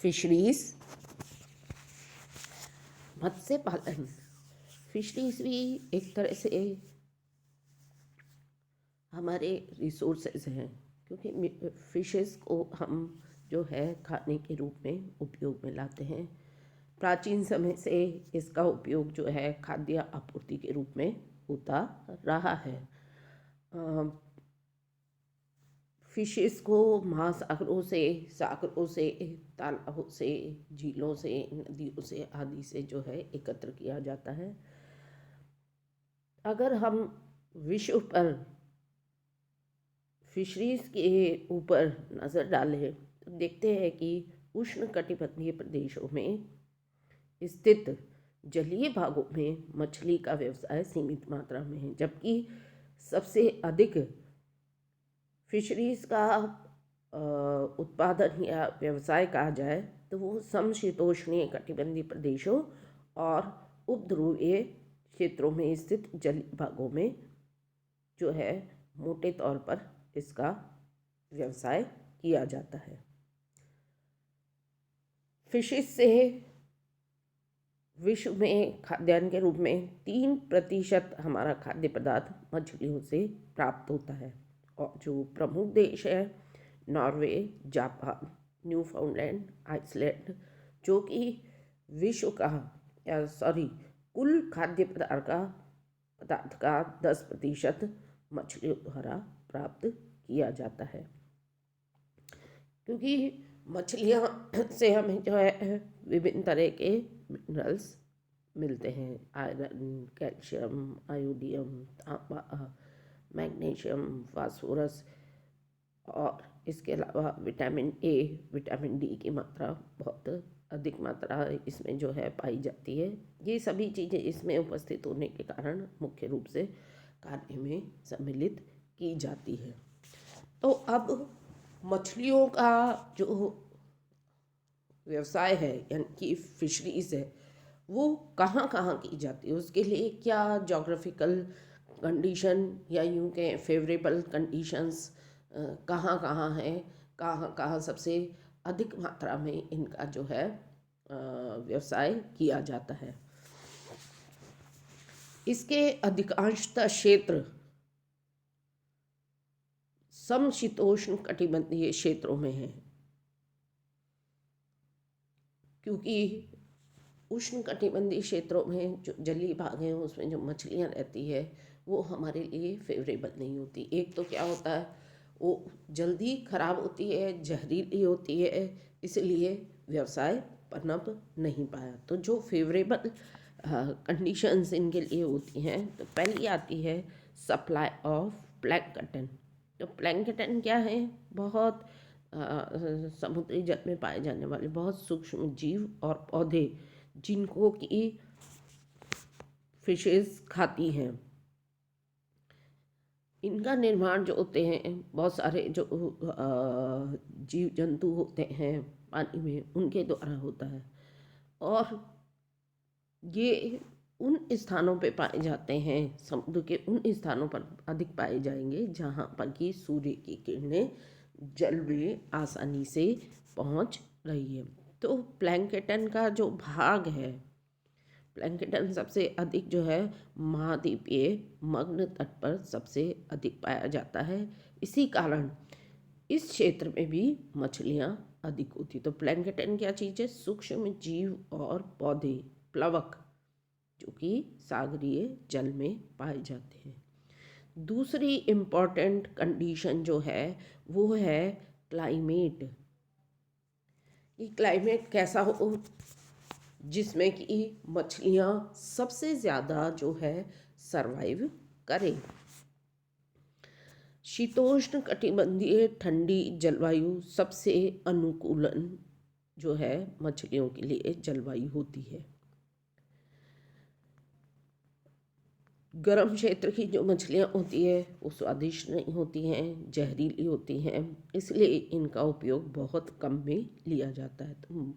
Fisheries, मत्स्य पालन। Fisheries भी एक तरह से हमारे रिसोर्सेज हैं, क्योंकि फिशेस को हम जो है खाने के रूप में उपयोग में लाते हैं। प्राचीन समय से इसका उपयोग जो है खाद्य आपूर्ति के रूप में होता रहा है। फिशेस को महासागरों से, सागरों से, तालाबों से, झीलों से, नदियों से आदि से जो है एकत्र किया जाता है। अगर हम विश्व पर फिशरीज के ऊपर नज़र डालें तो देखते हैं कि उष्णकटिबंधीय प्रदेशों में स्थित जलीय भागों में मछली का व्यवसाय सीमित मात्रा में है, जबकि सबसे अधिक फिशरीज का उत्पादन या व्यवसाय कहा जाए तो वो समशीतोष्णीय कटिबंधीय प्रदेशों और उपध्रुवीय क्षेत्रों में स्थित जलीय भागों में जो है मोटे तौर पर इसका व्यवसाय किया जाता है। फिशेस से विश्व में खाद्यान्न के रूप में 3% हमारा खाद्य पदार्थ मछलियों से प्राप्त होता है। और जो प्रमुख देश है नॉर्वे, जापान, न्यूफाउंडलैंड, आइसलैंड, जो कि विश्व का कुल खाद्य पदार्थ का 10% मछलियों द्वारा प्राप्त किया जाता है। क्योंकि मछलियाँ से हमें जो है विभिन्न तरह के मिनरल्स मिलते हैं, आयरन, कैल्शियम, आयोडियम, तांबा, मैग्नीशियम, फास्फोरस, और इसके अलावा विटामिन ए, विटामिन डी की मात्रा बहुत अधिक मात्रा इसमें जो है पाई जाती है। ये सभी चीज़ें इसमें उपस्थित होने के कारण मुख्य रूप से खाने में सम्मिलित की जाती है। तो अब मछलियों का जो व्यवसाय है यानी कि फिशरीज है वो कहाँ कहाँ की जाती है, उसके लिए क्या जोग्राफिकल कंडीशन या यूँ के फेवरेबल कंडीशंस कहाँ कहाँ हैं, कहाँ कहाँ सबसे अधिक मात्रा में इनका जो है व्यवसाय किया जाता है। इसके अधिकांशतः क्षेत्र समशीतोष्ण कटिबंधीय क्षेत्रों में है, क्योंकि उष्ण कटिबंधीय क्षेत्रों में जो जलीय भाग हैं उसमें जो मछलियाँ रहती है वो हमारे लिए फेवरेबल नहीं होती। एक तो क्या होता है वो जल्दी खराब होती है, जहरीली होती है, इसलिए व्यवसाय पनप नहीं पाया। तो जो फेवरेबल कंडीशंस इनके लिए होती हैं तो पहली आती है सप्लाई ऑफ प्लैंकटन। तो प्लैंकटन क्या है, बहुत समुद्री जल में पाए जाने वाले बहुत सूक्ष्म जीव और पौधे जिनको कि फिशेस खाती हैं। इनका निर्माण जो होते हैं बहुत सारे जो जीव जंतु होते हैं पानी में उनके द्वारा होता है, और ये उन स्थानों पे पाए जाते हैं, समुद्र के उन स्थानों पर अधिक पाए जाएंगे जहाँ पर कि सूर्य की किरणें जल में आसानी से पहुँच रही है। तो प्लैंकटन का जो भाग है, प्लैंकटन सबसे अधिक जो है महाद्वीपीय मग्न तट पर सबसे अधिक पाया जाता है। इसी कारण इस क्षेत्र में भी मछलियाँ अधिक होती। तो प्लैंकटन क्या चीज़ है, सूक्ष्म जीव और पौधे, प्लवक, जो कि सागरीय जल में पाए जाते हैं। दूसरी इम्पॉर्टेंट कंडीशन जो है वो है क्लाइमेट। कि क्लाइमेट कैसा हो जिसमें कि मछलियाँ सबसे ज़्यादा जो है सरवाइव करें। शीतोष्ण कटिबंधीय ठंडी जलवायु सबसे अनुकूलन जो है मछलियों के लिए जलवायु होती है। गर्म क्षेत्र की जो मछलियाँ होती है वो स्वादिष्ट नहीं होती हैं, जहरीली होती हैं, इसलिए इनका उपयोग बहुत कम में लिया जाता है। तो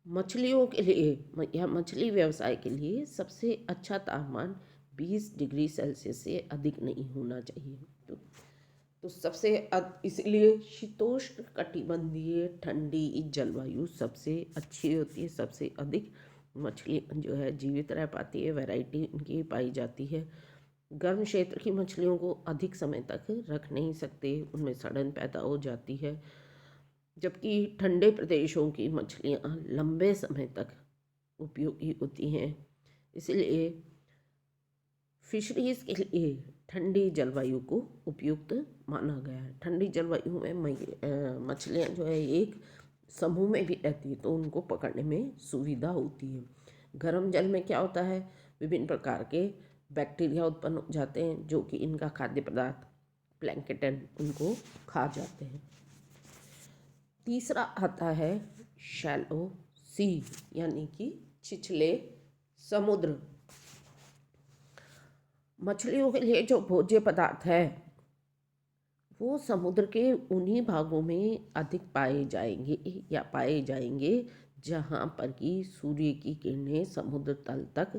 मछलियों के लिए या मछली व्यवसाय के लिए सबसे अच्छा तापमान 20 डिग्री सेल्सियस से अधिक नहीं होना चाहिए। तो तो इसलिए शीतोष्ण कटिबंधीय ठंडी जलवायु सबसे अच्छी होती है, सबसे अधिक मछली जो है जीवित रह पाती है, वैरायटी इनकी पाई जाती है। गर्म क्षेत्र की मछलियों को अधिक समय तक रख नहीं सकते, उनमें सड़न पैदा हो जाती है, जबकि ठंडे प्रदेशों की मछलियाँ लंबे समय तक उपयोगी होती हैं। इसलिए फिशरीज के लिए ठंडी जलवायु को उपयुक्त माना गया है। ठंडी जलवायु में मछलियाँ जो है एक समूह में भी रहती है, तो उनको पकड़ने में सुविधा होती है। गर्म जल में क्या होता है, विभिन्न प्रकार के बैक्टीरिया उत्पन्न हो जाते हैं, जो कि इनका खाद्य पदार्थ प्लैंकटन उनको खा जाते हैं। तीसरा आता है शैलो सी, यानी कि छिछले समुद्र। मछलियों के लिए जो भोज्य पदार्थ है वो समुद्र के उन्हीं भागों में अधिक पाए जाएंगे जहाँ पर कि सूर्य की किरणें समुद्र तल तक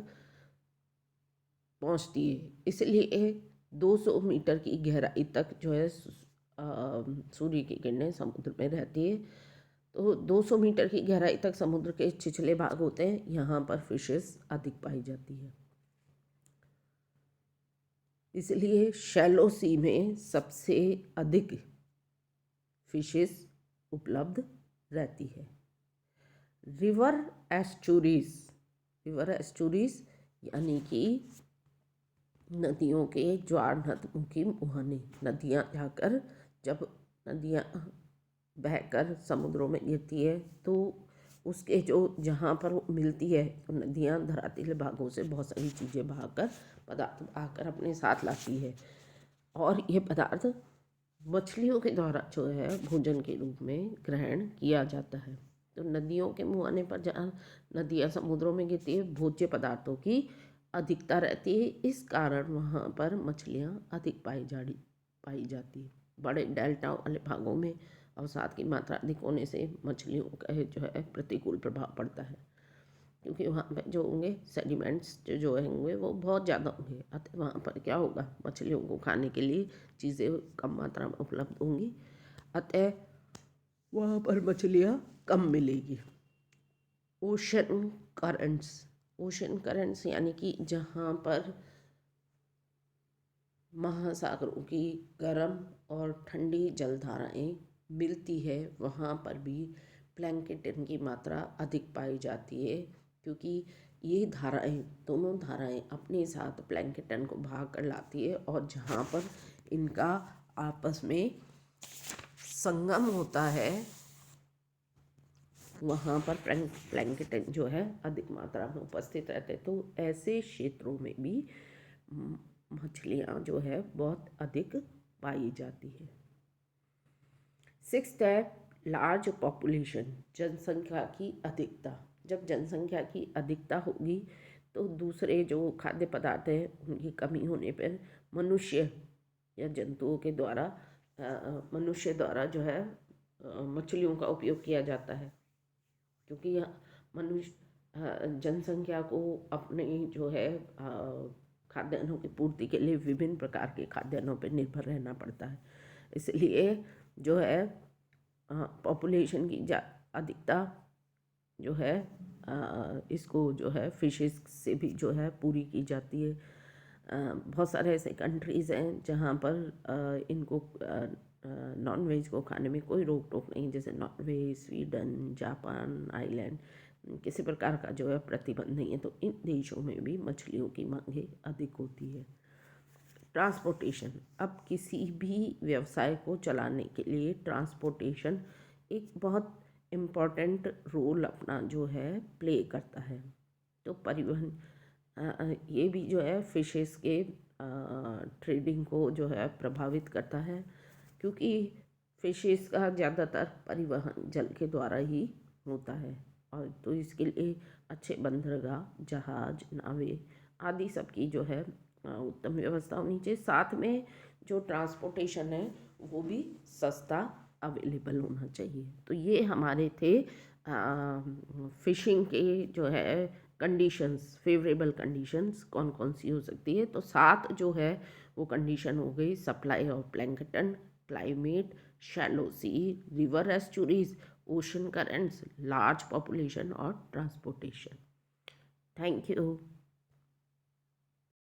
पहुँचती है। इसलिए 200 मीटर की गहराई तक जो है सूर्य की किरणें समुद्र में रहती है। तो 200 मीटर की गहराई तक समुद्र के छिछले भाग होते हैं, यहाँ पर फिशेस अधिक पाई जाती है। इसलिए शैलो सी में सबसे अधिक फिशेस उपलब्ध रहती है। रिवर एस्चुरीज यानी कि नदियों के ज्वार नदमुखी मुहाने, नदियाँ जाकर जब नदियाँ बहकर समुद्रों में गिरती है तो उसके जो जहाँ पर वो मिलती है, तो नदियाँ धरातलीय भागों से बहुत सारी चीज़ें पदार्थ बहाकर अपने साथ लाती है, और ये पदार्थ मछलियों के द्वारा जो है भोजन के रूप में ग्रहण किया जाता है। तो नदियों के मुहाने पर जहाँ नदियाँ समुद्रों में गिरती है, भोज्य पदार्थों की अधिकता रहती है, इस कारण वहाँ पर मछलियाँ अधिक पाई जाती है। बड़े डेल्टा वाले भागों में अवसाद की मात्रा अधिक होने से मछलियों का जो है प्रतिकूल प्रभाव पड़ता है, क्योंकि वहाँ पे जो होंगे सेडिमेंट्स जो होंगे वो बहुत ज़्यादा होंगे। अतः वहाँ पर क्या होगा, मछलियों को खाने के लिए चीज़ें कम मात्रा में उपलब्ध होंगी, अतः वहाँ पर मछलियाँ कम मिलेगी। ओशन करंट्स यानी कि जहाँ पर महासागरों की गर्म और ठंडी जलधाराएं मिलती है, वहाँ पर भी प्लैंकटन की मात्रा अधिक पाई जाती है, क्योंकि ये दोनों धाराएं अपने साथ प्लैंकटन को भाग कर लाती है, और जहाँ पर इनका आपस में संगम होता है वहाँ पर प्लैंकटन जो है अधिक मात्रा में उपस्थित रहते हैं। तो ऐसे क्षेत्रों में भी मछलियाँ जो है बहुत अधिक पाई जाती है। 6 है लार्ज पॉपुलेशन, जनसंख्या की अधिकता। जब जनसंख्या की अधिकता होगी तो दूसरे जो खाद्य पदार्थ हैं उनकी कमी होने पर मनुष्य या जंतुओं के द्वारा मनुष्य द्वारा जो है मछलियों का उपयोग किया जाता है, क्योंकि मनुष्य जनसंख्या को अपने जो है खाद्यान्नों की पूर्ति के लिए विभिन्न प्रकार के खाद्यान्नों पर निर्भर रहना पड़ता है। इसलिए जो है पॉपुलेशन की अधिकता जो है इसको जो है फिशेस से भी जो है पूरी की जाती है। बहुत सारे ऐसे कंट्रीज़ हैं जहाँ पर इनको नॉन वेज को खाने में कोई रोक टोक नहीं, जैसे नॉर्वे, स्वीडन, जापान, आइलैंड, किसी प्रकार का जो है प्रतिबंध नहीं है। तो इन देशों में भी मछलियों की मांगे अधिक होती है। ट्रांसपोर्टेशन, अब किसी भी व्यवसाय को चलाने के लिए ट्रांसपोर्टेशन एक बहुत इम्पॉर्टेंट रोल अपना जो है प्ले करता है। तो परिवहन ये भी जो है फिशेस के ट्रेडिंग को जो है प्रभावित करता है, क्योंकि फिशेस का ज़्यादातर परिवहन जल के द्वारा ही होता है, और तो इसके लिए अच्छे बंदरगाह, जहाज, नावें आदि सब की जो है उत्तम व्यवस्था होनी चाहिए। साथ में जो ट्रांसपोर्टेशन है वो भी सस्ता अवेलेबल होना चाहिए। तो ये हमारे थे फिशिंग के जो है कंडीशंस, फेवरेबल कंडीशंस कौन कौन सी हो सकती है। तो 7 जो है वो कंडीशन हो गई, supply of plankton, climate, shallow sea, river estuaries, ocean currents, large population, or transportation. Thank you.